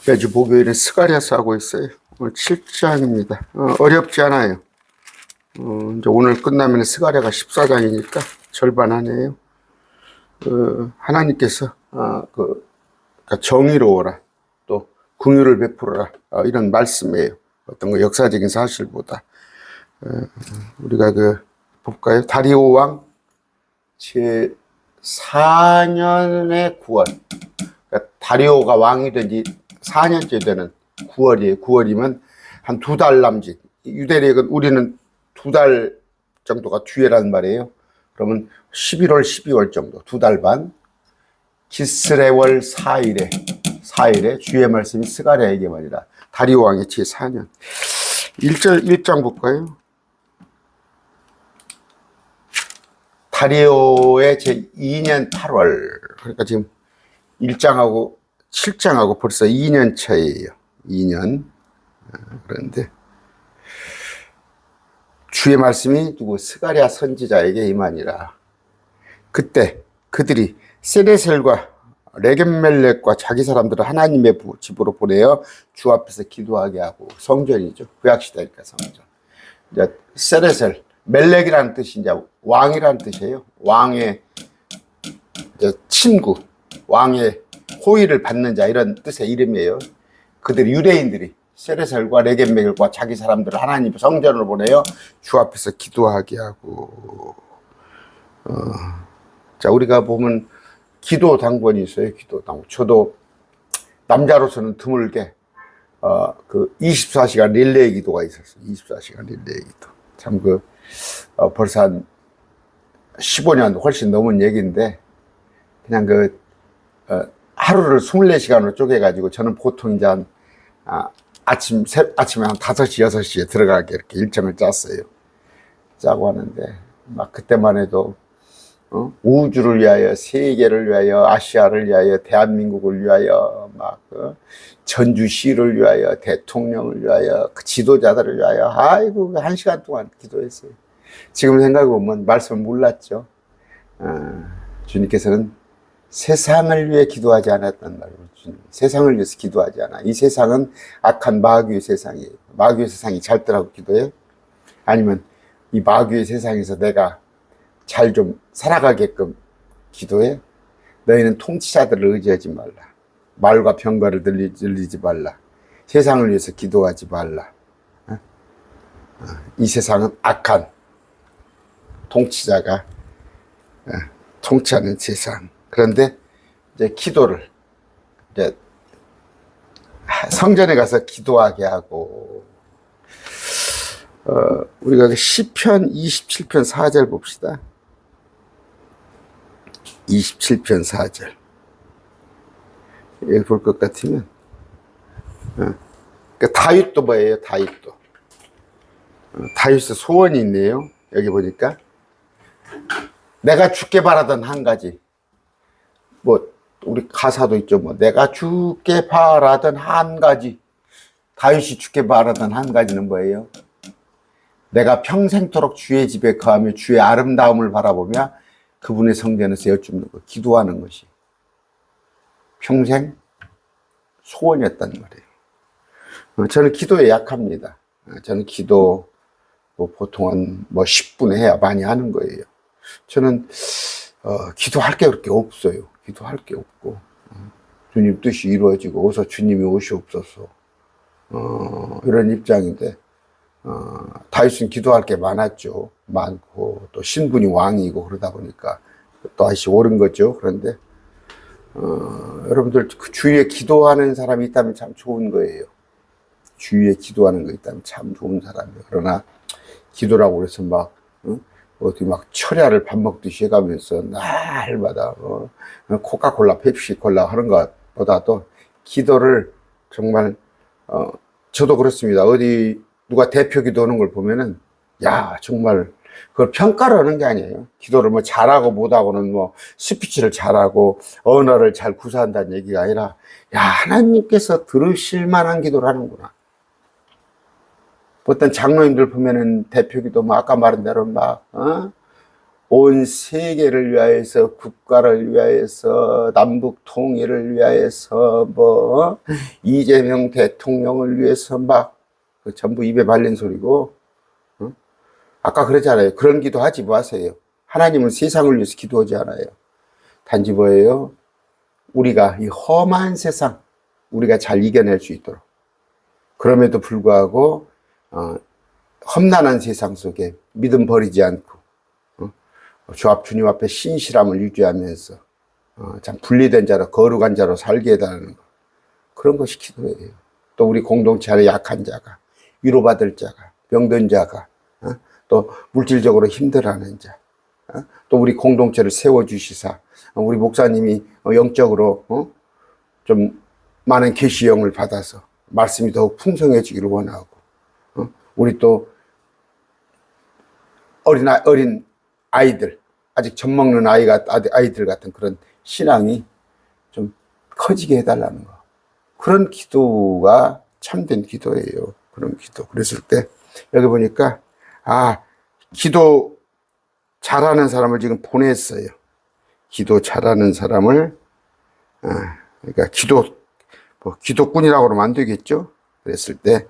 매주 목요일에 스가랴서 하고 있어요. 오늘 7장입니다. 어렵지 않아요. 이제 오늘 끝나면 스가랴가 14장이니까 절반 하네요. 하나님께서 그러니까 정의로워라, 또 긍휼을 베풀어라, 이런 말씀이에요. 어떤 거 역사적인 사실보다. 우리가 볼까요? 다리오 왕 제 4년의 9월. 그러니까 다리오가 왕이 된 지 4년째 되는 9월이에요. 9월이면 한 2달 남짓. 유대력은 우리는 2달 정도가 뒤에라는 말이에요. 그러면 11월, 12월 정도, 2달 반. 기스레월 4일에 주의 말씀이 스가랴에게 말이라. 다리오 왕의 제 4년. 1장 볼까요? 다리오의 제 2년 8월. 그러니까 지금 1장하고 7장하고 벌써 2년 차이에요. 2년. 그런데 주의 말씀이 스가랴 선지자에게 임하니라. 그때 그들이 세레셀과 레겜멜렉과 자기 사람들을 하나님의 집으로 보내어 주 앞에서 기도하게 하고. 성전이죠. 구약시대니까 성전. 이제 세레셀, 멜렉이라는 뜻이 이제 왕이라는 뜻이에요. 왕의 친구, 왕의 호의를 받는 자, 이런 뜻의 이름이에요. 그들 유대인들이 세레셀과 레겜멜렉과 자기 사람들을 하나님 성전으로 보내어 주 앞에서 기도하게 하고. 자, 우리가 보면 기도 당번이 있어요. 기도 당번. 저도 남자로서는 드물게 24시간 릴레이 기도가 있었어요. 24시간 릴레이 기도. 참 벌써 한 15년 훨씬 넘은 얘기인데, 그냥 하루를 24시간으로 쪼개가지고 저는 보통 이제 아침에 한 5시, 6시에 들어가게 이렇게 일정을 짰어요. 짜고 하는데, 막 그때만 해도, 우주를 위하여, 세계를 위하여, 아시아를 위하여, 대한민국을 위하여, 전주시를 위하여, 대통령을 위하여, 지도자들을 위하여, 아이고, 1시간 동안 기도했어요. 지금 생각해보면 말씀을 몰랐죠. 주님께서는 세상을 위해 기도하지 않았단 말이에요. 세상을 위해서 기도하지 않아. 이 세상은 악한 마귀의 세상이에요. 마귀의 세상이 잘 뜨라고 기도해? 아니면 이 마귀의 세상에서 내가 잘 좀 살아가게끔 기도해? 너희는 통치자들을 의지하지 말라. 말과 병거를 들리지 말라. 세상을 위해서 기도하지 말라. 이 세상은 악한 통치자가 통치하는 세상. 그런데 이제 기도를 이제 성전에 가서 기도하게 하고. 우리가 시편 27편 4절 봅시다. 27편 4절. 여기 볼 것 같으면, 다윗도 뭐예요? 다윗도. 다윗의 소원이 있네요. 여기 보니까. 내가 죽게 바라던 한 가지. 우리 가사도 있죠. 내가 죽게 바라던 한 가지. 다윗이 죽게 바라던 한 가지는 뭐예요? 내가 평생토록 주의 집에 거하며 주의 아름다움을 바라보며 그분의 성전에서 여쭙는 것, 기도하는 것이 평생 소원이었단 말이에요. 저는 기도에 약합니다. 저는 기도 보통 한 10분에 해야 많이 하는 거예요. 저는 기도할 게 그렇게 없어요. 기도할 게 없고, 주님 뜻이 이루어지고 어서 주님이 오시옵소서, 이런 입장인데, 다윗은 기도할 게 많았죠. 많고, 또 신분이 왕이고 그러다 보니까 다윗이 옳은 거죠. 그런데 여러분들 주위에 기도하는 사람이 있다면 참 좋은 거예요. 주위에 기도하는 거 있다면 참 좋은 사람이에요. 그러나 기도라고 해서 어디 철야를 밥 먹듯이 해가면서 날마다 코카콜라, 펩시콜라 하는 것보다도 기도를 정말, 저도 그렇습니다. 어디 누가 대표 기도하는 걸 보면은, 정말 그걸 평가를 하는 게 아니에요. 기도를 잘하고 못하고는 스피치를 잘하고 언어를 잘 구사한다는 얘기가 아니라, 하나님께서 들으실 만한 기도를 하는구나. 어떤 장로님들 보면은 대표 기도 아까 말한 대로 온 세계를 위하여서, 국가를 위하여서, 남북 통일을 위하여서, 뭐 이재명 대통령을 위해서 막 전부 입에 발린 소리고. 아까 그랬잖아요. 그런 기도하지 마세요. 하나님은 세상을 위해서 기도하지 않아요. 단지 뭐예요? 우리가 이 험한 세상, 우리가 잘 이겨낼 수 있도록. 그럼에도 불구하고 험난한 세상 속에 믿음 버리지 않고 주 앞 주님 앞에 신실함을 유지하면서 참 분리된 자로, 거룩한 자로 살게 해달라는 거. 그런 것이 기도예요. 또 우리 공동체 안에 약한 자가, 위로받을 자가, 병든 자가, 또 물질적으로 힘들어하는 자, 또 우리 공동체를 세워주시사 우리 목사님이 영적으로 좀 많은 계시형을 받아서 말씀이 더욱 풍성해지기를 원하고, 우리 또 어린 아이들, 아직 젖 먹는 아이들 같은 그런 신앙이 좀 커지게 해달라는 거. 그런 기도가 참된 기도예요. 그런 기도. 그랬을 때 여기 보니까 기도 잘하는 사람을 지금 보냈어요. 기도 잘하는 사람을, 그러니까 기도꾼이라고 그러면 안 되겠죠? 그랬을 때,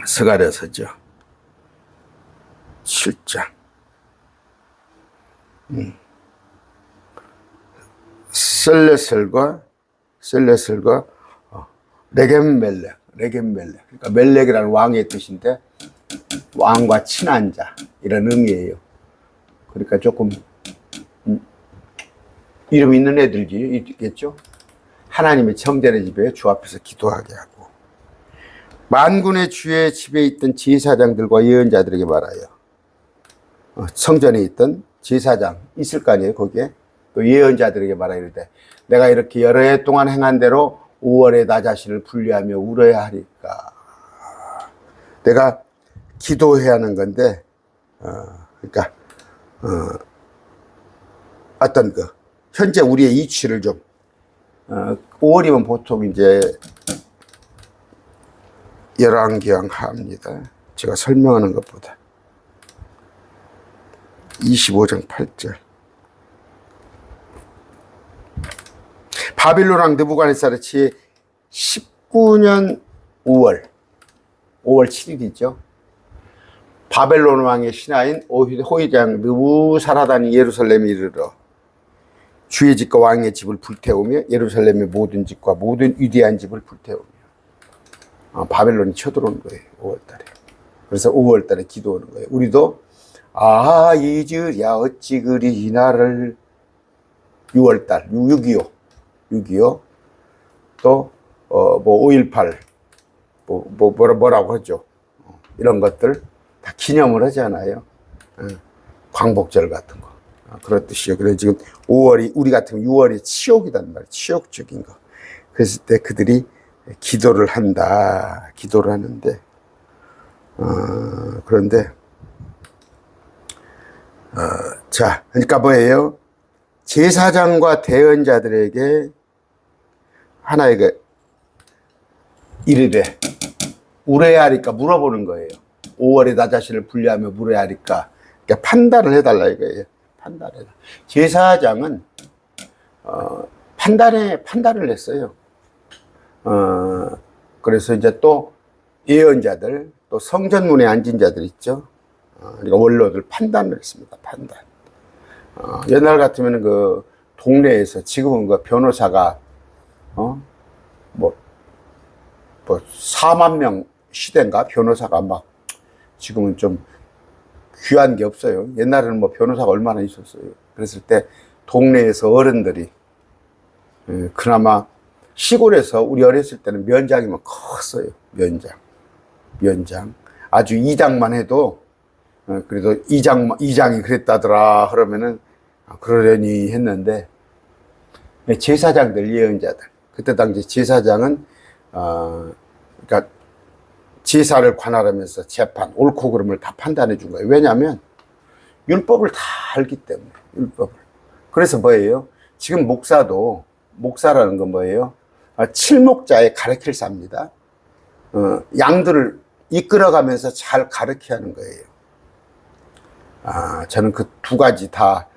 스가랴서죠. 7장. 셀레셀과 레겜멜렉. 그러니까 멜렉이라는 왕의 뜻인데, 왕과 친한 자, 이런 의미예요. 그러니까 조금 이름 있는 애들이 있겠죠. 하나님의 정전의 집에 주 앞에서 기도하게 하고, 만군의 주의 집에 있던 제사장들과 예언자들에게 말하여. 성전에 있던 제사장 있을 거 아니에요. 거기에 또 예언자들에게 말하여 이르되, 내가 이렇게 여러 해 동안 행한 대로 5월에 나 자신을 분리하며 울어야 하니까. 내가 기도해야 하는 건데, 그러니까 어떤 현재 우리의 이치를 좀, 5월이면 보통 이제 열왕기왕 하입니다. 제가 설명하는 것보다 25장 8절. 바빌론 왕 느부갓네살의 제 19년 5월 7일이죠. 바벨론 왕의 신하인 호위장 느부사라단이 예루살렘에 이르러 주의 집과 왕의 집을 불태우며 예루살렘의 모든 집과 모든 위대한 집을 불태우며. 바벨론이 쳐들어오는 거예요. 5월달에. 그래서 5월달에 기도하는 거예요. 우리도 잊으랴 어찌 그리 이날을. 6월달 6.25 또 5.18 뭐라고 하죠. 이런 것들 다 기념을 하잖아요. 광복절 같은 거. 그렇듯이요. 그래서 지금 5월이, 우리 같으면 6월이 치욕이단 말이에요. 치욕적인 거. 그랬을 때 그들이 기도를 한다. 기도를 하는데, 그런데, 자, 그러니까 뭐예요? 제사장과 대언자들에게 하나의 이르되, 울어야 하니까 물어보는 거예요. 5월에 나 자신을 분리하며 물어야 하니까. 그러니까 판단을 해달라 이거예요. 판단해라. 제사장은 판단을 했어요. 그래서 이제 또 예언자들, 또 성전문에 앉은 자들 있죠. 그러니까 원로들 판단을 했습니다. 판단. 옛날 같으면 동네에서, 지금은 변호사가 4만 명 시대인가 변호사가 막, 지금은 좀 귀한 게 없어요. 옛날에는 변호사가 얼마나 있었어요. 그랬을 때 동네에서 어른들이, 그나마 시골에서 우리 어렸을 때는 면장이면 컸어요. 면장. 아주 이장만 해도, 그래도 이장이 그랬다더라. 그러면은, 그러려니 했는데, 제사장들, 예언자들. 그때 당시 제사장은, 그러니까 제사를 관할하면서 재판, 옳고 그름을 다 판단해 준 거예요. 왜냐하면 율법을 다 알기 때문에, 율법을. 그래서 뭐예요? 지금 목사라는 건 뭐예요? 칠목자의 가르칠 사입니다. 양들을 이끌어가면서 잘 가르쳐야 하는 거예요. 저는 그 두 가지 다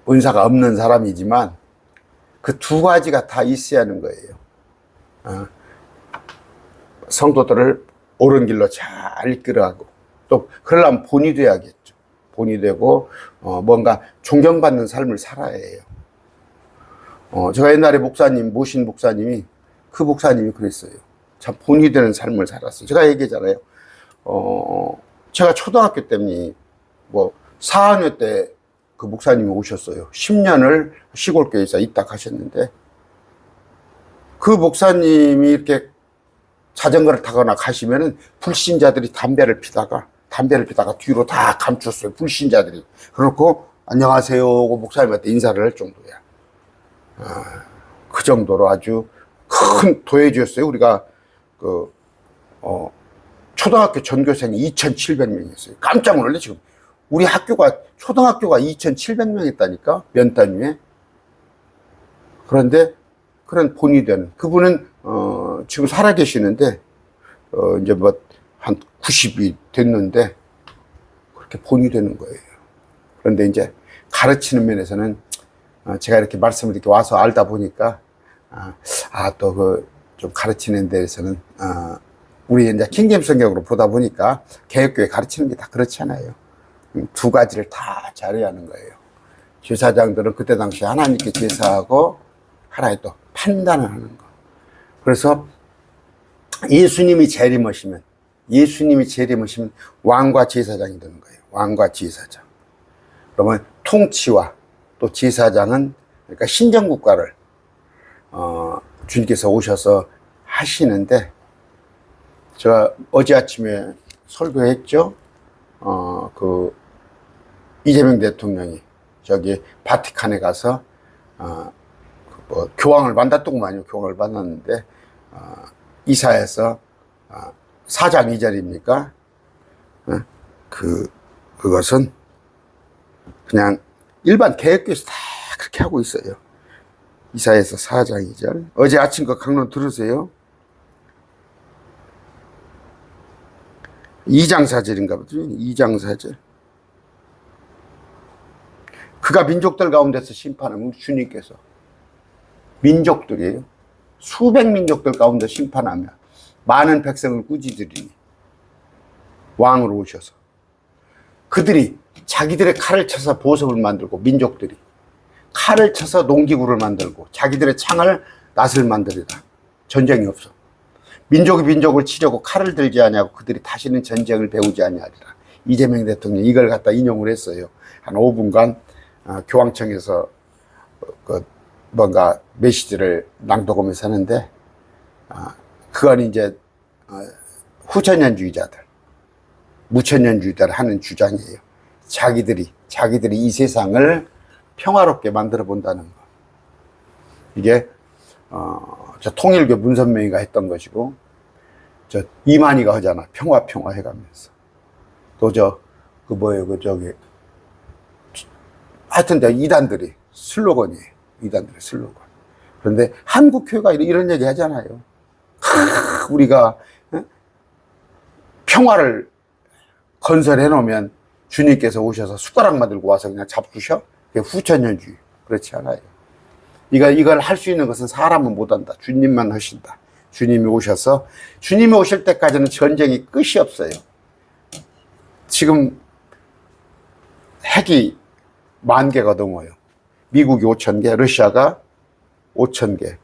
은사가 없는 사람이지만 그 두 가지가 다 있어야 하는 거예요. 성도들을 옳은 길로 잘 이끌어가고, 또 그러려면 본이 돼야겠죠. 본이 되고 뭔가 존경받는 삶을 살아야 해요. 제가 옛날에 모신 목사님이, 그 목사님이 그랬어요. 참 본이 되는 삶을 살았어요. 제가 얘기했잖아요. 제가 초등학교 때니 4학년 때 그 목사님이 오셨어요. 10년을 시골교회에서 있다 가셨는데, 그 목사님이 이렇게 자전거를 타거나 가시면은 불신자들이 담배를 피다가 뒤로 다 감췄어요. 불신자들이. 그렇고 안녕하세요 하고 목사님한테 인사를 할 정도야. 그 정도로 아주 큰 도회주였어요. 우리가 초등학교 전교생이 2,700명이었어요. 깜짝 놀래. 지금 우리 초등학교가 2,700명 있다니까, 면 단위에. 그런데 그런 본이 되는 그분은 지금 살아 계시는데 이제 한 90이 됐는데 그렇게 본이 되는 거예요. 그런데 이제 가르치는 면에서는 제가 이렇게 말씀을 이렇게 와서 알다 보니까 또 좀 가르치는 데에서는 우리 이제 킹제임스 성경으로 보다 보니까 개혁교회 가르치는 게 다 그렇잖아요. 두 가지를 다 잘해야 하는 거예요. 제사장들은 그때 당시 하나님께 제사하고 하나의 또 판단을 하는 거. 그래서 예수님이 재림하시면 왕과 제사장이 되는 거예요. 왕과 제사장. 그러면 통치와 또 제사장은, 그러니까 신정국가를 주님께서 오셔서 하시는데, 제가 어제 아침에 설교했죠. 이재명 대통령이 저기 바티칸에 가서 교황을 만났더구만요. 교황을 만났는데 이사에서 사장 2절입니까? 그것은 그냥 일반 개혁교에서 다 그렇게 하고 있어요. 이사에서 사장 2절. 어제 아침 그 강론 들으세요. 2장 4절인가 보죠. 2장 4절. 그가 민족들 가운데서 심판하면, 우리 주님께서 민족들이에요. 수백 민족들 가운데 심판하며 많은 백성을 꾸짖으리니, 왕으로 오셔서 그들이 자기들의 칼을 쳐서 보석을 만들고, 민족들이 칼을 쳐서 농기구를 만들고 자기들의 창을 낫을 만들리라. 전쟁이 없어. 민족이 민족을 치려고 칼을 들지 아니하고 그들이 다시는 전쟁을 배우지 아니하리라. 이재명 대통령이 이걸 갖다 인용을 했어요. 한 5분간 교황청에서 뭔가 메시지를 낭독하면서 하는데, 그건 이제 후천년주의자들, 무천년주의자들 하는 주장이에요. 자기들이 이 세상을 평화롭게 만들어 본다는 거. 이게 저 통일교 문선명이가 했던 것이고, 저 이만희가 하잖아. 평화 해가면서. 또 하여튼 이단들이 슬로건이에요. 이단들의 슬로건. 그런데 한국교회가 이런 얘기 하잖아요. 우리가 평화를 건설해 놓으면 주님께서 오셔서 숟가락만 들고 와서 그냥 잡수셔? 그게 후천년주의. 그렇지 않아요. 이걸 할 수 있는 것은 사람은 못한다. 주님만 하신다. 주님이 오셔서, 주님이 오실 때까지는 전쟁이 끝이 없어요. 지금 핵이 10,000개가 넘어요. 미국이 5,000개, 러시아가 5,000개,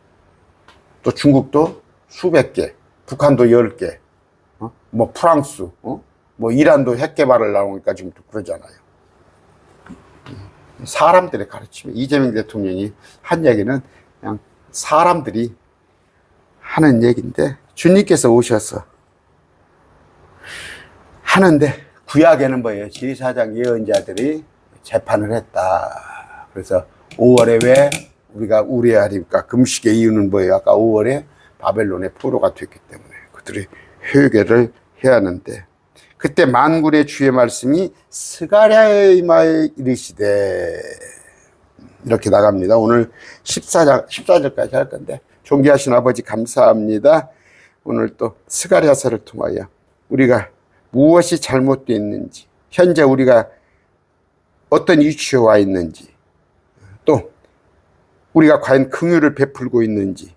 또 중국도 수백 개, 북한도 10개, 프랑스, 이란도 핵 개발을 나오니까 지금 또 그러잖아요. 사람들의 가르침에, 이재명 대통령이 한 얘기는 그냥 사람들이 하는 얘기인데, 주님께서 오셔서 하는데, 구약에는 뭐예요? 제사장 예언자들이 재판을 했다. 그래서 5월에 왜 우리가 우레하리까? 금식의 이유는 뭐예요? 아까 5월에 바벨론의 포로가 됐기 때문에 그들이 회개를 해야 하는데, 그때 만군의 주의 말씀이 스가랴의 이마에 이르시되, 이렇게 나갑니다. 오늘 14절까지 할 건데, 존귀하신 아버지 감사합니다. 오늘 또 스가랴서를 통하여 우리가 무엇이 잘못되어 있는지, 현재 우리가 어떤 위치에 와 있는지, 또 우리가 과연 긍휼을 베풀고 있는지,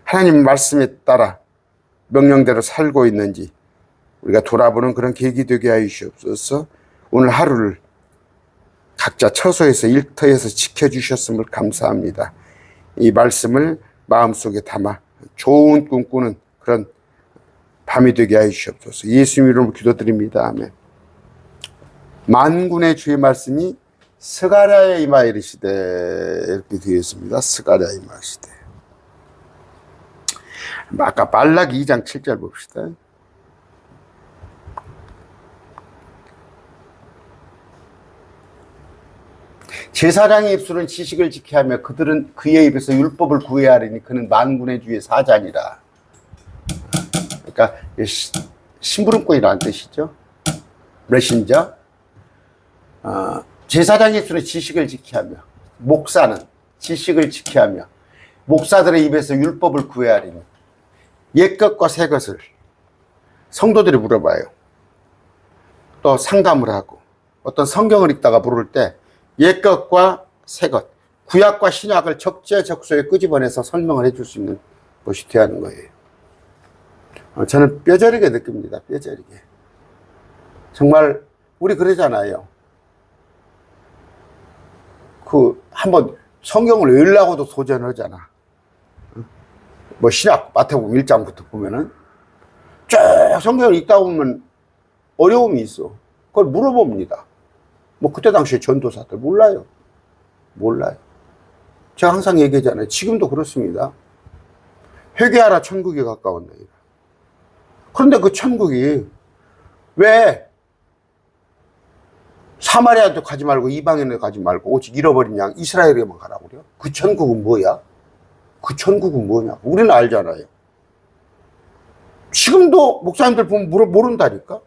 하나님 말씀에 따라 명령대로 살고 있는지 우리가 돌아보는 그런 계기 되게 하여 주시옵소서. 오늘 하루를 각자 처소에서 일터에서 지켜주셨음을 감사합니다. 이 말씀을 마음속에 담아 좋은 꿈 꾸는 그런 밤이 되게 하여 주시옵소서. 예수님 이름으로 기도드립니다. 아멘. 만군의 주의 말씀이 스가랴에 임하 이르시되, 이렇게 되어 있습니다. 스가랴에 임하시되. 아까 말라기 2장 7절 봅시다. 제사장의 입술은 지식을 지켜야 하며 그들은 그의 입에서 율법을 구해야 하리니 그는 만군의 주의 사자니라. 그러니까 심부름꾼이라는 뜻이죠. 메신저. 제사장의 입술은 지식을 지켜야 하며, 목사는 지식을 지켜야 하며 목사들의 입에서 율법을 구해야 하리니. 옛것과 새것을 성도들이 물어봐요. 또 상담을 하고 어떤 성경을 읽다가 물을 때 옛것과 새것, 구약과 신약을 적재적소에 끄집어내서 설명을 해줄 수 있는 것이 되어야 하는 거예요. 저는 뼈저리게 느낍니다. 뼈저리게. 정말 우리 그러잖아요. 한번 성경을 외우려고도 도전하잖아. 뭐 신약 마태복음 1장부터 보면은 쭉 성경을 읽다 보면 어려움이 있어. 그걸 물어봅니다. 뭐 그때 당시에 전도사들 몰라요. 제가 항상 얘기하잖아요. 지금도 그렇습니다. 회개하라 천국이 가까웠나이다. 그런데 그 천국이 왜 사마리아도 가지 말고 이방인에 가지 말고 오직 잃어버린 양 이스라엘에만 가라고 그래요? 그 천국은 뭐야? 그 천국은 뭐냐? 우리는 알잖아요. 지금도 목사님들 보면 모른다니까?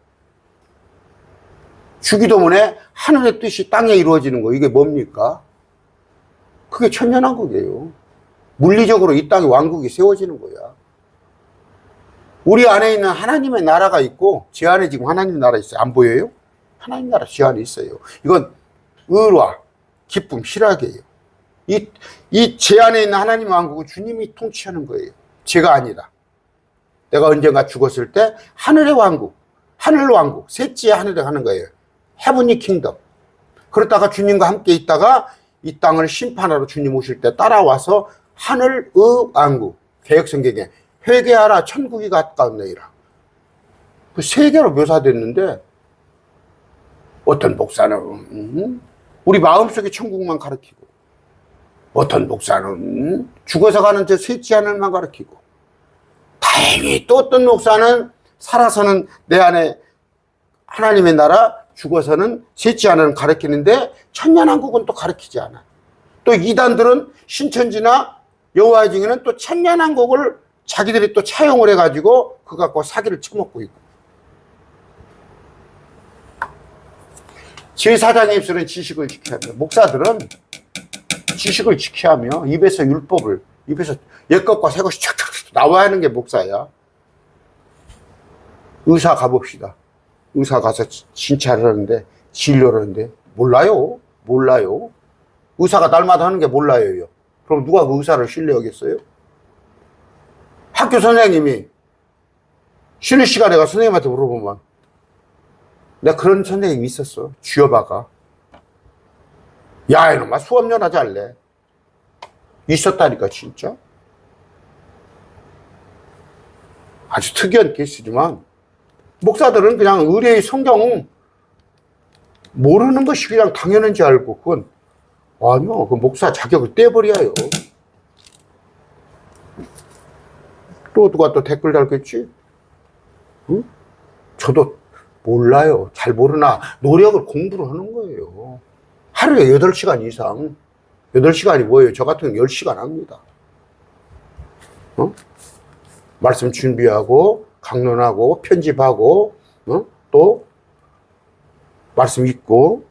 주기도문에 하늘의 뜻이 땅에 이루어지는 거, 이게 뭡니까? 그게 천년왕국이에요. 물리적으로 이 땅에 왕국이 세워지는 거야. 우리 안에 있는 하나님의 나라가 있고 제 안에 지금 하나님의 나라 있어요. 안 보여요? 하나님 나라 제 안에 있어요. 이건 의와 기쁨, 희락이에요. 이 제 안에 있는 하나님 왕국은 주님이 통치하는 거예요. 제가 아니라. 내가 언젠가 죽었을 때 하늘의 왕국, 하늘 왕국, 셋째 하늘에 가는 거예요. 헤븐리 킹덤. 그러다가 주님과 함께 있다가 이 땅을 심판하러 주님 오실 때 따라와서 하늘의 왕국, 개역성경에 회개하라 천국이 가까웠느니라. 그 세 개로 묘사됐는데 어떤 목사는 우리 마음속에 천국만 가르치고, 어떤 목사는 죽어서 가는 저 셋째 하늘만 가르치고, 다행히 또 어떤 목사는 살아서는 내 안에 하나님의 나라, 죽어서는 셋째 하늘은 가르치는데 천년왕국은 또 가르치지 않아. 또 이단들은 신천지나 여호와의 증인은 또 천년왕국을 자기들이 또 차용을 해가지고 그거 갖고 사기를 쳐먹고 있고. 제사장의 입술은 지식을 지켜야 하며, 목사들은 지식을 지켜야 하며 입에서 율법을, 입에서 옛것과 새것이 촥촥 나와야 하는 게 목사야. 의사 가봅시다. 의사 가서 진찰을 하는데, 진료를 하는데 몰라요. 의사가 날마다 하는 게 몰라요. 그럼 누가 그 의사를 신뢰하겠어요? 학교 선생님이 쉬는 시간에 가 선생님한테 물어보면, 내가 그런 선생님이 있었어. 쥐어박아. 야, 이놈아, 수업료나 잘래. 있었다니까, 진짜. 아주 특이한 케이스지만, 목사들은 그냥 의뢰의 성경 모르는 것이 그냥 당연한 줄 알고, 그건, 아니요, 그 목사 자격을 떼버려요. 또 누가 또 댓글 달겠지? 응? 저도 몰라요. 잘 모르나 노력을 공부를 하는 거예요. 하루에 8시간 이상. 8시간이 뭐예요? 저 같은 경우 10시간 합니다. 말씀 준비하고, 강론하고, 편집하고, 또 말씀 읽고.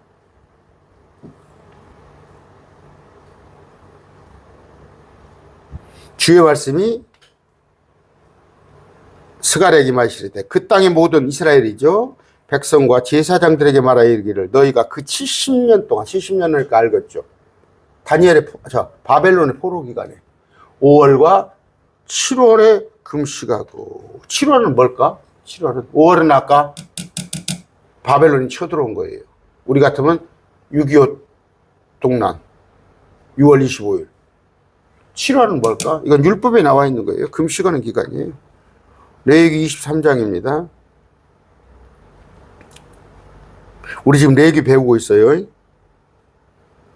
주의 말씀이 스가랴에 임하시리되 그 땅의 모든 이스라엘이죠. 백성과 제사장들에게 말하여 이르기를 너희가 그 70년 동안 70년을 알겠죠. 다니엘의 바벨론의 포로 기간에 5월과 7월에 금식하고 7월은 뭘까? 7월은 5월은 아까 바벨론이 쳐들어온 거예요. 우리 같으면 6.25 동란 6월 25일 7월은 뭘까? 이건 율법에 나와 있는 거예요. 금식하는 기간이에요. 레위기 23장입니다. 우리 지금 레위기 배우고 있어요.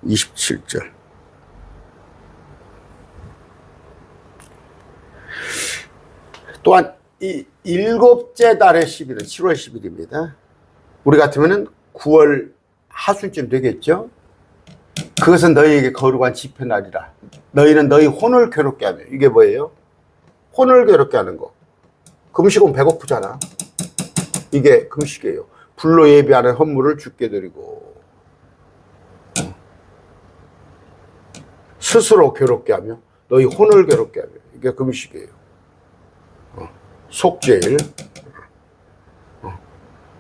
27절. 또한 이 일곱째 달의 10일은 7월 10일입니다. 우리 같으면은 9월 하순쯤 되겠죠? 그것은 너희에게 거룩한 집회날이라. 너희는 너희 혼을 괴롭게 하며. 이게 뭐예요? 혼을 괴롭게 하는 거. 금식은 배고프잖아. 이게 금식이에요. 불로 예비하는 헌물을 주께 드리고 스스로 괴롭게 하며 너희 혼을 괴롭게 하며. 이게 금식이에요. 속죄일.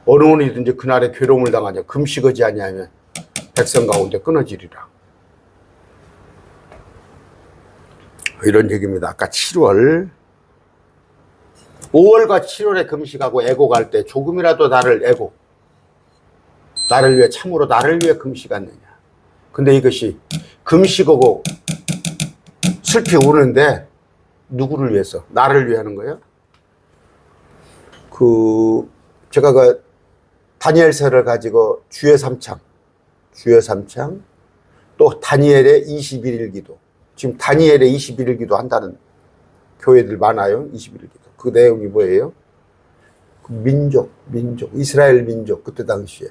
어느 혼이든지 그날에 괴로움을 당하냐 금식하지 아니하면 백성 가운데 끊어지리라. 이런 얘기입니다. 아까 7월 5월과 7월에 금식하고 애곡할 때 조금이라도 나를 위해 참으로 나를 위해 금식하느냐. 근데 이것이 금식하고 슬피 우는데 누구를 위해서? 나를 위해 하는 거예요? 제가 다니엘서를 가지고 주의 삼창 또 다니엘의 21일 기도, 지금 다니엘의 21일 기도 한다는 교회들 많아요. 21일 기도. 그 내용이 뭐예요? 민족, 이스라엘 민족 그때 당시에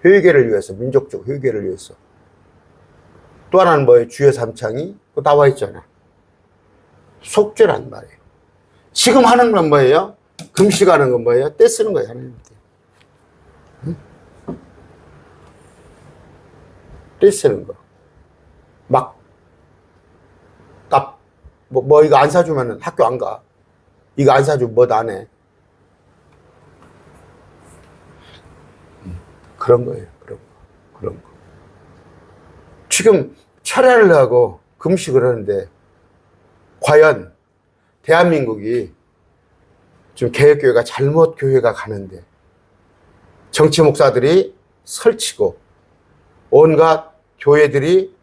회개를 위해서, 민족적 회개를 위해서. 또 하나는 뭐예요? 주의 삼창이 나와 있잖아. 속죄란 말이에요. 지금 하는 건 뭐예요? 금식하는 건 뭐예요? 떼쓰는 거예요, 하나님한테. 떼쓰는 거. 이거 안 사주면 학교 안 가. 이거 안 사주면 뭐 안 해. 그런 거예요, 그런 거. 지금 철야를 하고 금식을 하는데, 과연 대한민국이 지금 개혁교회가 잘못 교회가 가는데, 정치 목사들이 설치고, 온갖 교회들이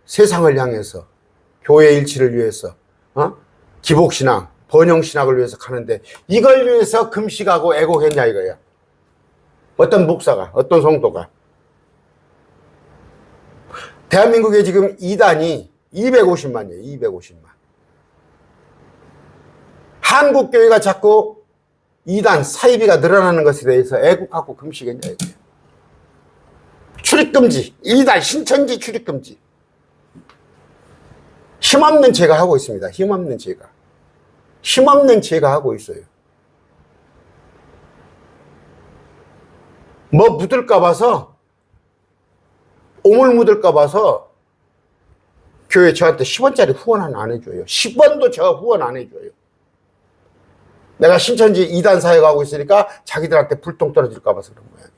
세상을 향해서 교회 일치를 위해서 기복신앙, 번영신학을 위해서 가는데 이걸 위해서 금식하고 애곡했냐 이거야. 어떤 목사가, 어떤 성도가. 대한민국에 지금 이단이 250만이에요. 250만. 한국교회가 자꾸 이단, 사이비가 늘어나는 것에 대해서 애국하고 금식했냐 이거야. 출입금지, 이단, 신천지 출입금지. 힘없는 죄가 하고 있습니다. 힘없는 죄가 하고 있어요. 뭐 묻을까 봐서, 오물 묻을까 봐서 교회 저한테 10원짜리 후원 하나 안 해줘요. 10원도 저 후원 안 해줘요. 내가 신천지 이단 사역하고 있으니까 자기들한테 불똥 떨어질까 봐서 그런 모양이에요.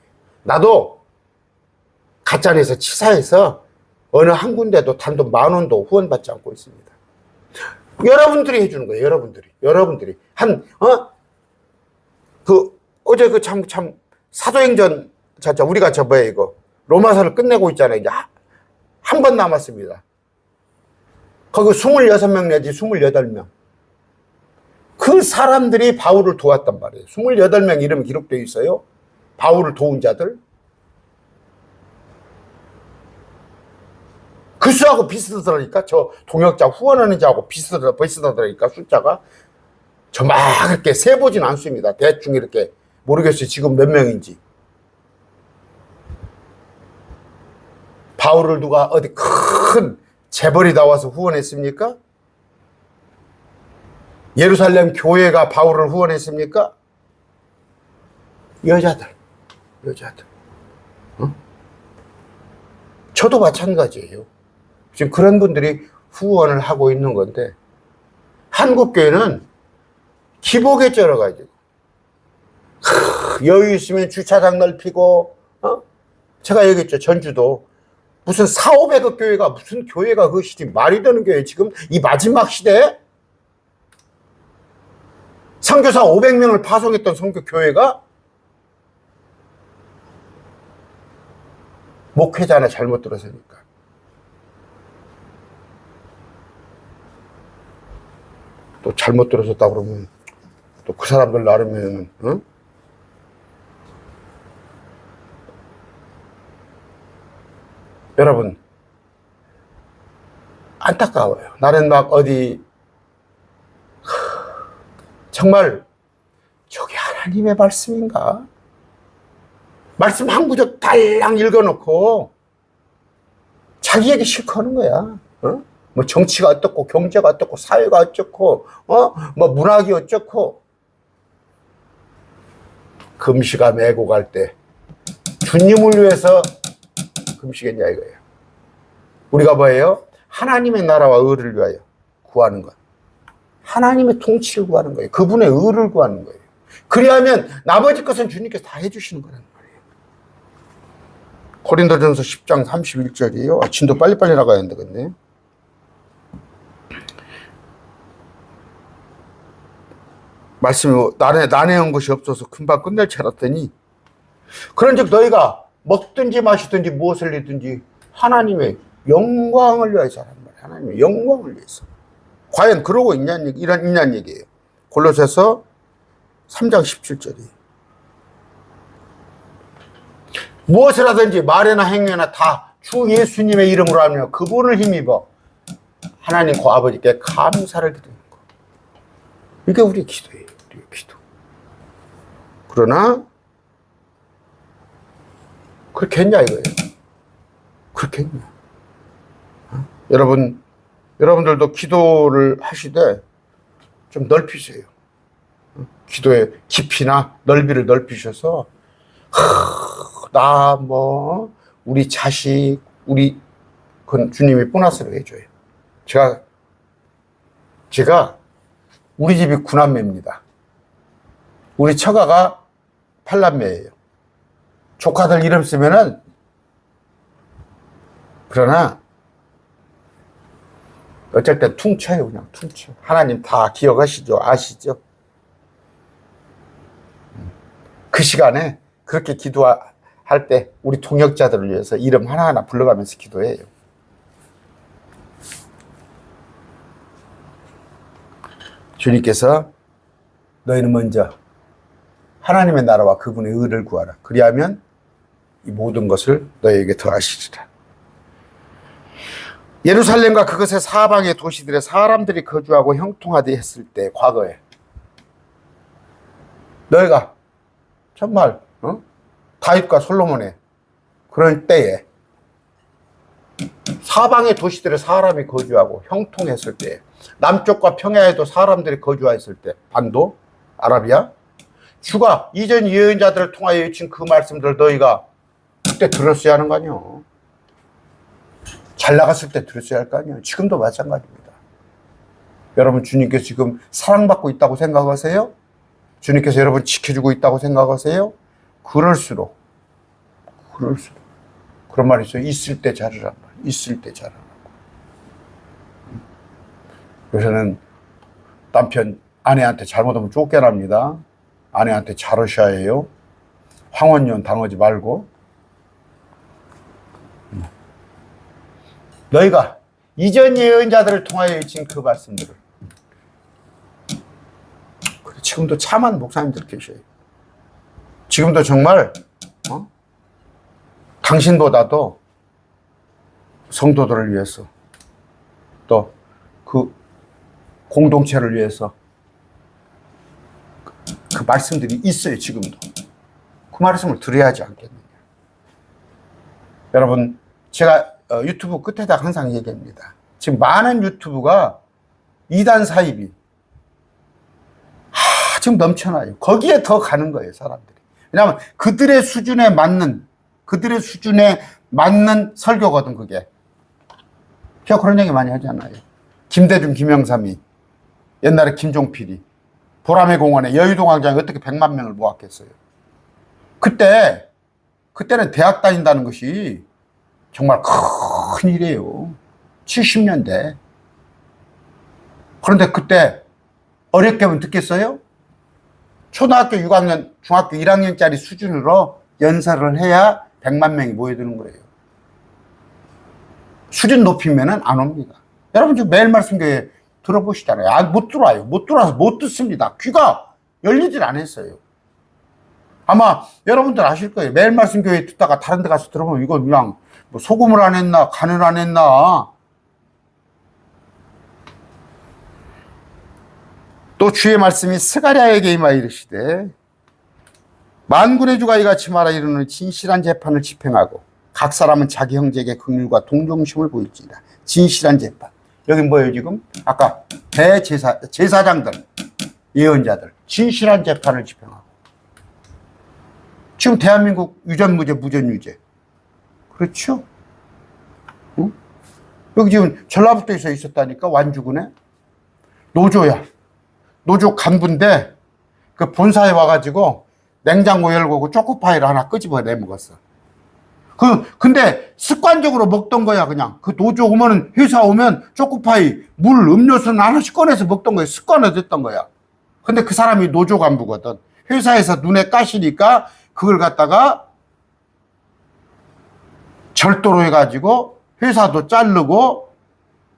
나도 가짜내서 치사해서 어느 한 군데도 단돈 10,000원도 후원받지 않고 있습니다. 여러분들이 해주는 거예요. 여러분들이 어제 참 사도행전 우리가 이거 로마서를 끝내고 있잖아요. 이제 한 번 남았습니다. 거기 26명 내지 28명. 그 사람들이 바울을 도왔단 말이에요. 28명 이름이 기록되어 있어요. 바울을 도운 자들. 그 수하고 비슷하더라니까. 저 동역자 후원하는 자하고 비슷하더라니까. 숫자가. 저 막 이렇게 세보진 않습니다. 대충 이렇게. 모르겠어요. 지금 몇 명인지. 바울을 누가 어디 큰 재벌이 나와서 후원했습니까? 예루살렘 교회가 바울을 후원했습니까? 여자들. 저도 마찬가지예요. 지금 그런 분들이 후원을 하고 있는 건데, 한국교회는 기복에 쩔어가지고 여유 있으면 주차장 넓히고, 제가 얘기했죠. 전주도. 무슨 4,500억 교회가, 무슨 교회가 그것이지. 말이 되는 교회. 지금 이 마지막 시대에 선교사 500명을 파송했던 선교교회가 목회자 하나 잘못 들어서니까. 또 잘못 들어섰다 그러면 또 그 사람들 나름에는, 여러분, 안타까워요. 나는 막 어디, 정말 저게 하나님의 말씀인가? 말씀 한 구절 달랑 읽어놓고 자기에게 싫고 하는 거야. 뭐 정치가 어떻고 경제가 어떻고 사회가 어쩌고 뭐 문학이 어쩌고. 금시가 메고 갈 때 주님을 위해서 금시겠냐 이거예요. 우리가 뭐예요? 하나님의 나라와 의를 위하여 구하는 것. 하나님의 통치를 구하는 거예요. 그분의 의를 구하는 거예요. 그리하면 나머지 것은 주님께서 다 해주시는 거란 말이에요. 고린도전서 10장 31절이에요. 진도 빨리빨리 나가야 한다 근데. 말씀이 난해한 것이 없어서 금방 끝날 줄 알았더니 그런즉 너희가 먹든지 마시든지 무엇을 하든지 하나님의 영광을 위해서 하란 말이에요. 하나님의 영광을 위해서. 과연 그러고 있냐는 얘기예요. 골로새서 3장 17절이. 무엇을 하든지 말이나 행위나 다 주 예수님의 이름으로 하며 그분을 힘입어 하나님 그 아버지께 감사를 드리는 거. 이게 우리 기도예요. 우리의 기도. 그러나 그렇게 했냐 이거예요. 그렇게 했냐. 여러분들도 기도를 하시되 좀 넓히세요. 기도의 깊이나 넓이를 넓히셔서 나 우리 자식 그건 주님이 보너스를 해줘요. 제가 우리 집이 9남매입니다. 우리 처가가 8남매예요. 조카들 이름 쓰면은 그러나 어쩔 때 퉁쳐요. 그냥 퉁쳐. 하나님 다 기억하시죠? 아시죠? 그 시간에 그렇게 기도할 때 우리 동역자들을 위해서 이름 하나하나 불러가면서 기도해요. 주님께서 너희는 먼저 하나님의 나라와 그분의 의를 구하라. 그리하면 이 모든 것을 너희에게 더하시리라. 예루살렘과 그것의 사방의 도시들에 사람들이 거주하고 형통하게 했을 때 과거에 너희가 정말 다윗과 솔로몬의 그런 때에 사방의 도시들에 사람이 거주하고 형통했을 때 남쪽과 평야에도 사람들이 거주했을 때 반도 아라비아 주가 이전 예언자들을 통하여 외친 그 말씀들을 너희가 그때 들었어야 하는 거 아니요. 잘 나갔을 때 들었어야 할 거 아니에요. 지금도 마찬가지입니다. 여러분 주님께서 지금 사랑받고 있다고 생각하세요? 주님께서 여러분 지켜주고 있다고 생각하세요? 그럴수록 그런 말이 있어요. 있을 때 잘하란 말. 있을 때 잘하라고. 요새는 남편 아내한테 잘못하면 쫓겨납니다. 아내한테 잘하셔야 해요. 황혼년 당하지 말고. 너희가 이전 예언자들을 통하여 외친 그 말씀들을 지금도 참한 목사님들 계셔요. 지금도 정말 당신보다도 성도들을 위해서 또 그 공동체를 위해서 그 말씀들이 있어요. 지금도. 그 말씀을 드려야 하지 않겠느냐. 여러분 제가 유튜브 끝에다 항상 얘기합니다. 지금 많은 유튜브가 이단 사입이 지금 넘쳐나요. 거기에 더 가는 거예요, 사람들이. 왜냐하면 그들의 수준에 맞는 설교거든, 그게. 제가 그런 얘기 많이 하잖아요. 김대중, 김영삼이, 옛날에 김종필이, 보람의 공원에 여의도 광장에 어떻게 100만 명을 모았겠어요. 그때는 대학 다닌다는 것이 정말 큰 일이에요. 70년대. 그런데 그때 어렵게 하면 듣겠어요? 초등학교 6학년, 중학교 1학년짜리 수준으로 연설을 해야 100만 명이 모여드는 거예요. 수준 높이면은 안 옵니다. 여러분 지금 매일 말씀교회 들어보시잖아요. 못 들어와요. 못 들어와서 못 듣습니다. 귀가 열리질 않았어요. 아마 여러분들 아실 거예요. 매일 말씀교회 듣다가 다른 데 가서 들어보면 이건 그냥 뭐 소금을 안 했나 간을 안 했나. 또 주의 말씀이 스가랴에게 임하여 이르시되 만군의 주가 이같이 말하 이르는 진실한 재판을 집행하고 각 사람은 자기 형제에게 긍휼과 동정심을 보일지니라. 진실한 재판. 여기 뭐예요 지금? 아까 제사장들, 예언자들 진실한 재판을 집행하고. 지금 대한민국 유전무죄, 무전유죄. 그렇죠? 응? 여기 지금 전라북도에서 있었다니까 완주군에. 노조야. 노조 간부인데 그 본사에 와가지고 냉장고 열고 그 초코파이를 하나 끄집어 내 먹었어. 근데 습관적으로 먹던 거야, 그냥. 그 노조 오면은, 회사 오면 초코파이, 물, 음료수는 하나씩 꺼내서 먹던 거야. 습관화됐던 거야. 근데 그 사람이 노조 간부거든. 회사에서 눈에 까시니까 그걸 갖다가 절도로 해가지고 회사도 자르고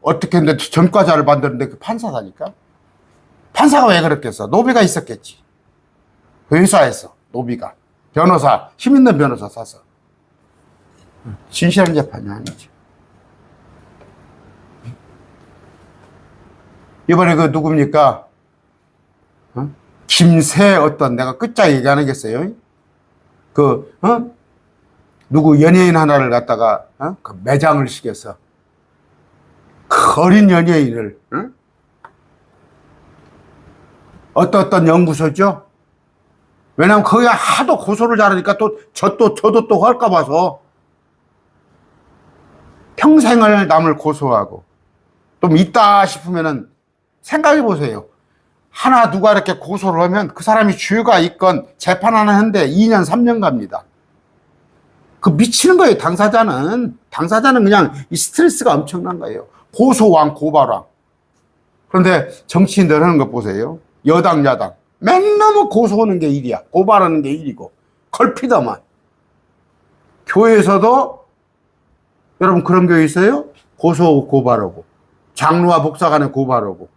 어떻게 했는데 전과자를 만드는데 그 판사다니까? 판사가 왜 그랬겠어? 노비가 있었겠지. 그 회사에서 노비가. 변호사, 힘 있는 변호사 사서. 진실한 재판이 아니죠. 이번에 그 누굽니까? 김새 어떤 내가 끝자 얘기 안 하겠어요? 누구 연예인 하나를 갖다가 그 매장을 시켜서 그 어린 연예인을 어떤 연구소죠? 왜냐면 거기가 하도 고소를 잘하니까 저도 또 할까 봐서 평생을 남을 고소하고 좀 있다 싶으면은 생각해 보세요. 하나 누가 이렇게 고소를 하면 그 사람이 죄가 있건 재판 하나 하는데 2년 3년 갑니다. 그 미치는 거예요. 당사자는 그냥 이 스트레스가 엄청난 거예요. 고소왕 고발왕. 그런데 정치인들 하는 거 보세요. 여당 야당 맨날 고소하는 게 일이야. 고발하는 게 일이고 걸피더만. 교회에서도 여러분 그런 교회 있어요? 고소하고 고발하고 장로와 목사간에 고발하고.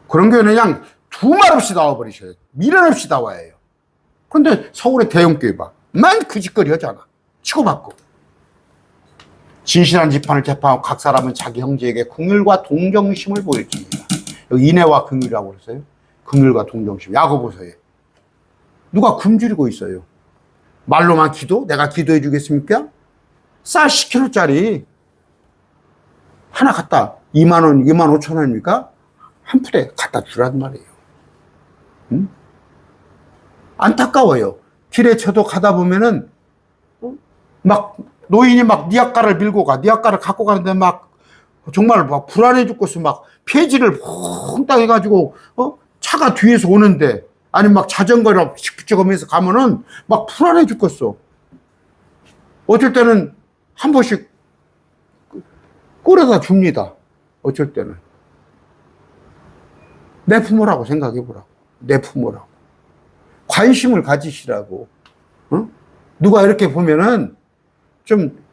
그런 교회는 그냥 두 말 없이 나와버리셔요. 미련 없이 나와야 해요. 그런데 서울의 대형교회 봐. 만 그 짓거리 하잖아. 치고받고. 진실한 재판을 재판하고 각 사람은 자기 형제에게 긍휼과 동정심을 보일지니라. 여기 인애와 긍휼이라고 그랬어요. 긍휼과 동정심. 야고보서에. 누가 굶주리고 있어요. 말로만 기도? 내가 기도해 주겠습니까? 쌀 10kg짜리 하나 갖다 2만 원, 2만 5천 원입니까? 한 푼에 갖다 주란 말이에요. 응? 안타까워요. 길에 저도 가다 보면은 막 노인이 막 니아까를 밀고 가. 니아까를 갖고 가는데 막 정말 막 불안해 죽겠어. 막 폐지를 퐁땅 해가지고 차가 뒤에서 오는데 아니면 막 자전거를 씩씩하면서 가면은 막 불안해 죽겠어. 어쩔 때는 한 번씩 끓여다 줍니다. 어쩔 때는. 내 부모라고 생각해 보라고. 내 부모라고. 관심을 가지시라고. 누가 이렇게 보면은 좀,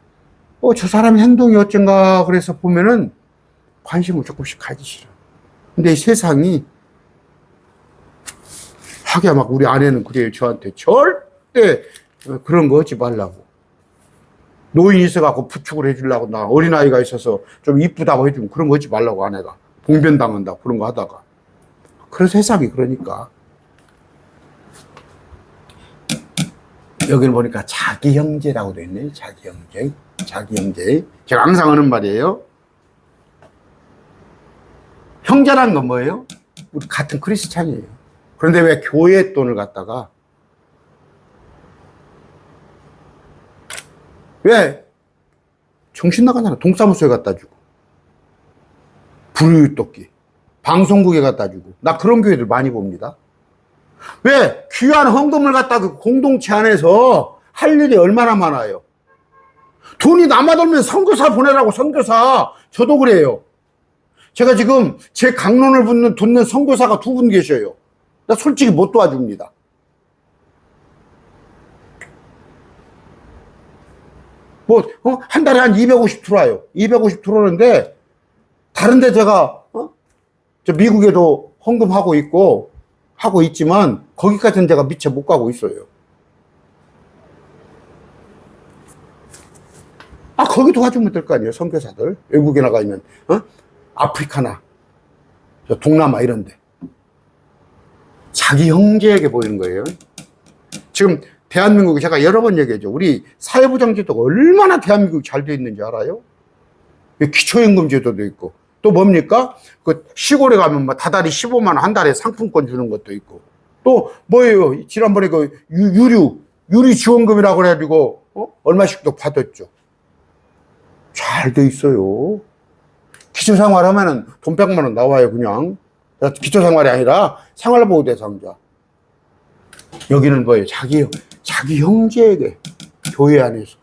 저 사람 행동이 어쩐가 그래서 보면은 관심을 조금씩 가지시라. 근데 이 세상이 하기야 막 우리 아내는 그래요. 저한테 절대 그런 거 하지 말라고. 노인이 있어갖고 부축을 해주려고 나 어린아이가 있어서 좀 이쁘다고 해주면 그런 거 하지 말라고 아내가. 봉변당한다 그런 거 하다가. 그런 세상이 그러니까. 여기를 보니까 자기 형제라고 돼 있네요. 자기 형제. 자기 형제. 제가 항상 하는 말이에요. 형제란 건 뭐예요? 우리 같은 크리스찬이에요. 그런데 왜 교회 돈을 갖다가 왜 정신 나가잖아. 동사무소에 갖다 주고 불우유토끼 방송국에 갖다 주고 나 그런 교회들 많이 봅니다. 왜? 귀한 헌금을 갖다 그 공동체 안에서 할 일이 얼마나 많아요. 돈이 남아돌면 선교사 보내라고, 선교사. 저도 그래요. 제가 지금 제 강론을 듣는 선교사가 2분 계셔요. 나 솔직히 못 도와줍니다. 한 달에 한 250 들어와요. 250 들어오는데, 다른데 제가, 저 미국에도 헌금하고 있고, 하고 있지만, 거기까지는 제가 미처 못 가고 있어요. 거기 도와주면 될 거 아니에요, 선교사들. 외국에 나가 있는, 아프리카나, 동남아 이런데. 자기 형제에게 보이는 거예요. 지금, 대한민국이 제가 여러 번 얘기했죠. 우리 사회보장제도가 얼마나 대한민국이 잘 되어 있는지 알아요? 기초임금 제도도 있고, 또 뭡니까? 그 시골에 가면 막 다달이 15만 원 한 달에 상품권 주는 것도 있고, 또 뭐예요? 지난번에 그 유리 지원금이라고 그래가지고, 얼마씩도 받았죠. 잘 돼 있어요. 기초생활 하면은 돈 100만 원 나와요, 그냥. 기초생활이 아니라 생활보호 대상자. 여기는 뭐예요? 자기 형제에게, 교회 안에서.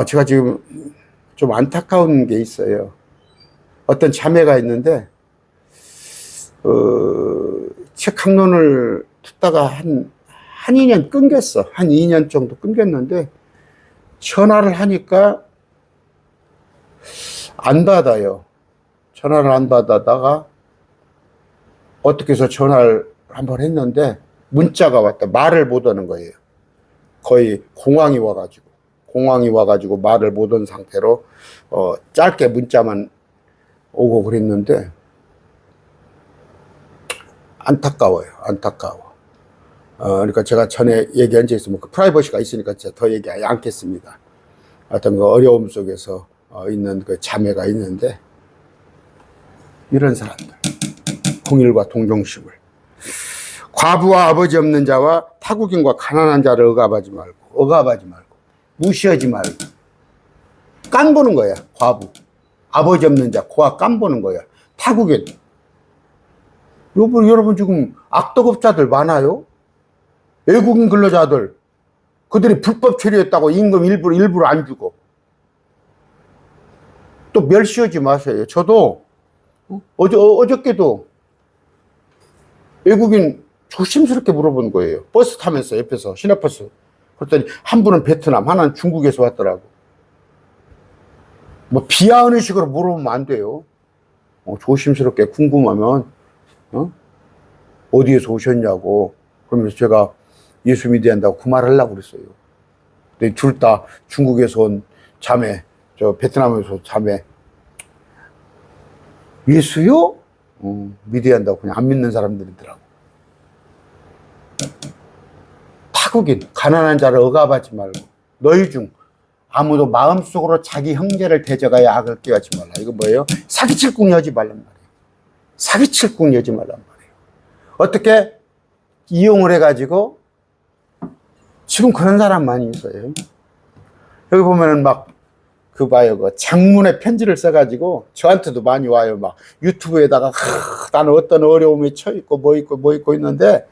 제가 지금 좀 안타까운 게 있어요. 어떤 자매가 있는데, 책 학론을 듣다가 한 2년 끊겼어. 한 2년 정도 끊겼는데, 전화를 하니까 안 받아요. 전화를 안 받아다가, 어떻게 해서 전화를 한번 했는데, 문자가 왔다. 말을 못 하는 거예요. 거의 공황이 와가지고 말을 못 한 상태로, 짧게 문자만 오고 그랬는데, 안타까워요. 그러니까 제가 전에 얘기한 적 있으면 그 프라이버시가 있으니까 제가 더 얘기하지 않겠습니다. 어떤 그 어려움 속에서 있는 그 자매가 있는데, 이런 사람들. 공일과 동정심을. 과부와 아버지 없는 자와 타국인과 가난한 자를 억압하지 말고, 무시하지 말고. 깐 보는 거야, 과부. 아버지 없는 자, 고아 깐 보는 거야. 타국인. 여러분 지금 악덕업자들 많아요? 외국인 근로자들. 그들이 불법 체류했다고 임금 일부러 안 주고. 또 멸시하지 마세요. 저도 어저께도 외국인 조심스럽게 물어본 거예요. 버스 타면서 옆에서 시내버스. 그랬더니 한 분은 베트남, 하나는 중국에서 왔더라고. 비하하는 식으로 물어보면 안 돼요. 조심스럽게 궁금하면 어디에서 오셨냐고. 그러면서 제가 예수 믿어야 한다고 그 말을 하려고 그랬어요. 근데 둘 다 중국에서 온 자매, 베트남에서 온 자매. 예수요? 믿어야 한다고 그냥 안 믿는 사람들이더라고. 타국인, 가난한 자를 억압하지 말고, 너희 중 아무도 마음속으로 자기 형제를 대적하여 악을 꾀하지 말라. 이거 뭐예요? 사기칠 궁 여지 말란 말이에요. 어떻게 이용을 해가지고 지금 그런 사람 많이 있어요. 여기 보면은 그 장문의 편지를 써가지고 저한테도 많이 와요. 유튜브에다가 나는 어떤 어려움에 처했고 뭐 있고 있는데,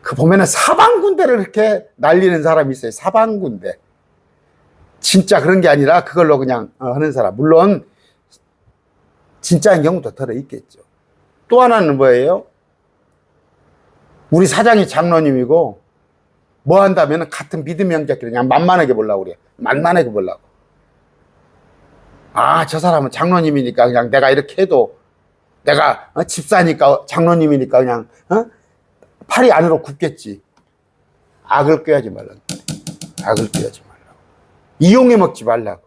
그 보면은 사방군대를 이렇게 날리는 사람이 있어요. 사방군대. 진짜 그런 게 아니라 그걸로 그냥 하는 사람. 물론 진짜인 경우도 들어있겠죠. 또 하나는 뭐예요? 우리 사장이 장로님이고 뭐 한다면 같은 믿음의 형제끼리 그냥 만만하게 보려고 그래요. 저 사람은 장로님이니까 그냥 내가 이렇게 해도, 내가 집사니까 장로님이니까 그냥 팔이 안으로 굽겠지. 악을 꾀하지 말라고. 이용해 먹지 말라고.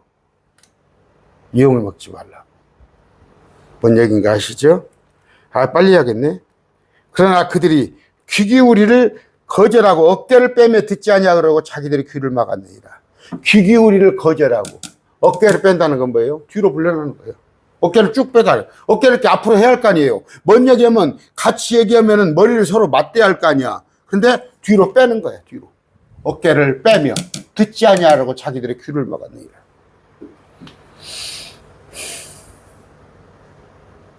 뭔 얘기인가 아시죠? 빨리 해야겠네. 그러나 그들이 귀 기울이를 거절하고 어깨를 빼며 듣지 아니하 그러고 자기들이 귀를 막았느니라. 귀 기울이를 거절하고 어깨를 뺀다는 건 뭐예요? 뒤로 물러나는 거예요. 어깨를 쭉 빼다. 어깨를 이렇게 앞으로 해야 할 거 아니에요. 뭔 얘기하면 같이 얘기하면은 머리를 서로 맞대야 할 거 아니야. 근데 뒤로 빼는 거야, 뒤로. 어깨를 빼며 듣지 아니하라고 자기들의 귀를 막았느니라.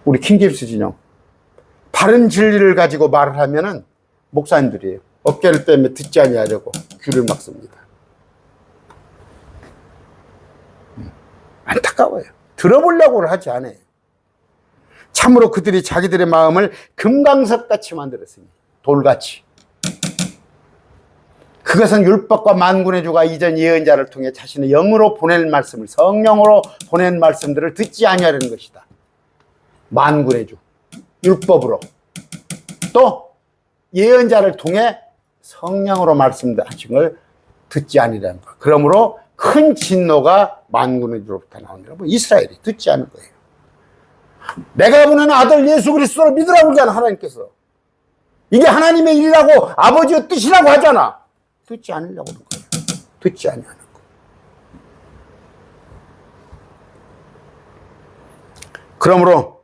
우리 킹제임스 진영. 바른 진리를 가지고 말을 하면은 목사님들이에요. 어깨를 빼며 듣지 아니하려고 귀를 막습니다. 안타까워요. 들어보려고는 하지 않아요. 참으로 그들이 자기들의 마음을 금강석같이 만들었으니, 돌같이. 그것은 율법과 만군의 주가 이전 예언자를 통해 자신의 영으로 보낼 말씀을, 성령으로 보낸 말씀들을 듣지 아니하려는 것이다. 만군의 주, 율법으로, 또 예언자를 통해 성령으로 말씀하신 걸 듣지 아니하는 것. 그러므로 큰 진노가 만군의 주로부터 나오니라. 이스라엘이 듣지 않은 거예요. 내가 보내는 아들 예수 그리스도를 믿으라고 하잖아, 하나님께서. 이게 하나님의 일이라고, 아버지의 뜻이라고 하잖아. 듣지 않으려고 하는 거예요. 듣지 아니하는 거. 그러므로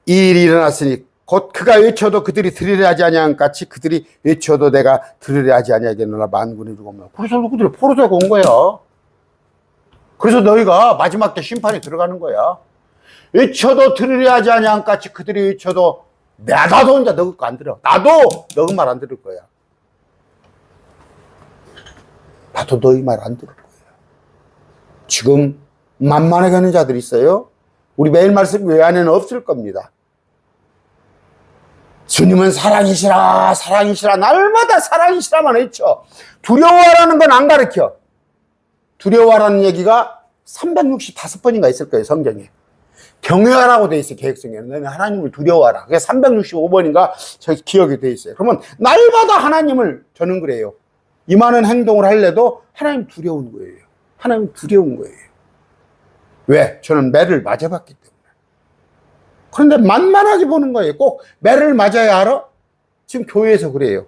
이 일이 일어났으니 곧 그가 외쳐도 그들이 들으려 하지 아니한 같이 그들이 외쳐도 내가 들으려 하지 아니하겠노라. 만군의 주가 오면. 그래서 그들이 포로되고 온 거야. 그래서 너희가 마지막 때 심판에 들어가는 거야. 외쳐도 들으려 하지 아니한 같이 그들이 외쳐도 나도 혼자 너희 거 안 들어. 나도 너희 말 안 들을 거야. 나도 너희 말 안 들을 거야. 지금 만만하게 하는 자들이 있어요. 우리 매일 말씀 교회 안에는 없을 겁니다. 주님은 사랑이시라, 사랑이시라, 날마다 사랑이시라만 외쳐. 두려워하라는 건 안 가르쳐. 두려워하라는 얘기가 365번인가 있을 거예요, 성경에. 경외하라고 돼 있어요, 계획성에는. 너는 하나님을 두려워하라. 그게 365번인가 저 기억이 돼 있어요. 그러면 날마다 하나님을 저는 그래요. 이 많은 행동을 하려도 하나님 두려운 거예요. 하나님 두려운 거예요. 왜? 저는 매를 맞아봤기 때문에. 그런데 만만하게 보는 거예요. 꼭 매를 맞아야 알아? 지금 교회에서 그래요.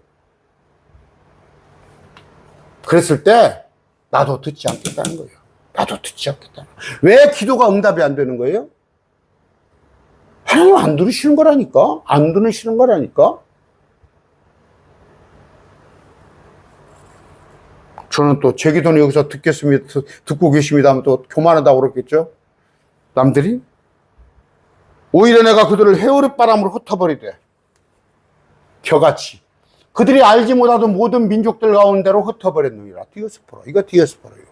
그랬을 때 나도 듣지 않겠다는 거예요. 나도 듣지 않겠다는 거예요. 왜 기도가 응답이 안 되는 거예요? 하나님 안 들으시는 거라니까. 안 들으시는 거라니까. 저는 또 제 기도는 여기서 듣겠습니다, 듣고 계십니다 하면 또 교만하다고 그랬겠죠? 남들이? 오히려 내가 그들을 회오리 바람으로 흩어버리되 겨같이 그들이 알지 못하던 모든 민족들 가운데로 흩어버렸느니라. 디어스포라. 이거 디어스포라예요.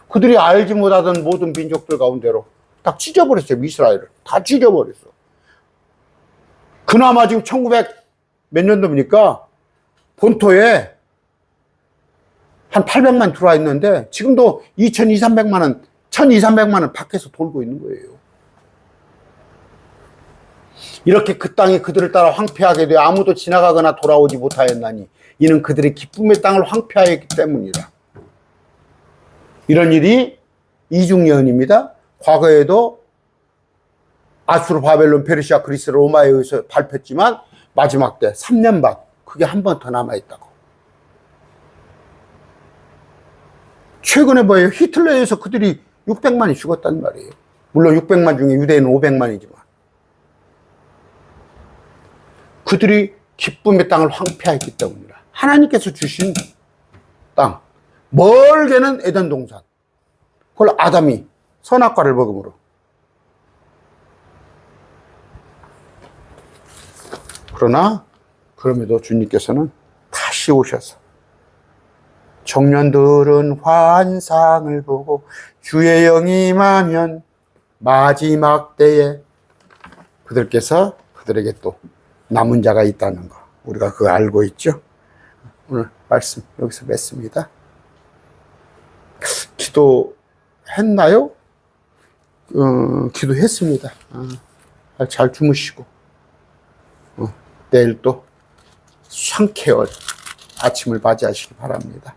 그들이 알지 못하던 모든 민족들 가운데로 딱 찢어버렸어요. 이스라엘을 다 찢어버렸어. 그나마 지금 1900 몇 년도입니까? 본토에 한 800만 들어와 있는데 지금도 2200~300만 원, 1200~300만 원 밖에서 돌고 있는 거예요. 이렇게 그 땅이 그들을 따라 황폐하게 되어 아무도 지나가거나 돌아오지 못하였나니 이는 그들의 기쁨의 땅을 황폐하였기 때문이다. 이런 일이 이중예언입니다. 과거에도 아수르, 바벨론, 페르시아, 그리스, 로마에 의해서 밟혔지만 마지막 때 3년 반 그게 한 번 더 남아있다고. 최근에 뭐예요? 히틀러에 의해서 그들이 600만이 죽었단 말이에요. 물론 600만 중에 유대인은 500만이지만 그들이 기쁨의 땅을 황폐했기 때문이라. 하나님께서 주신 땅, 멀게는 에덴 동산, 그걸 아담이 선악과를 먹음으로. 그러나 그럼에도 주님께서는 다시 오셔서 청년들은 환상을 보고 주의 영이 임하면 마지막 때에 그들께서 그들에게 또 남은 자가 있다는 거 우리가 그거 알고 있죠. 오늘 말씀 여기서 맺습니다. 기도했나요? 기도했습니다. 잘 주무시고 내일 또 상쾌한 아침을 맞이하시기 바랍니다.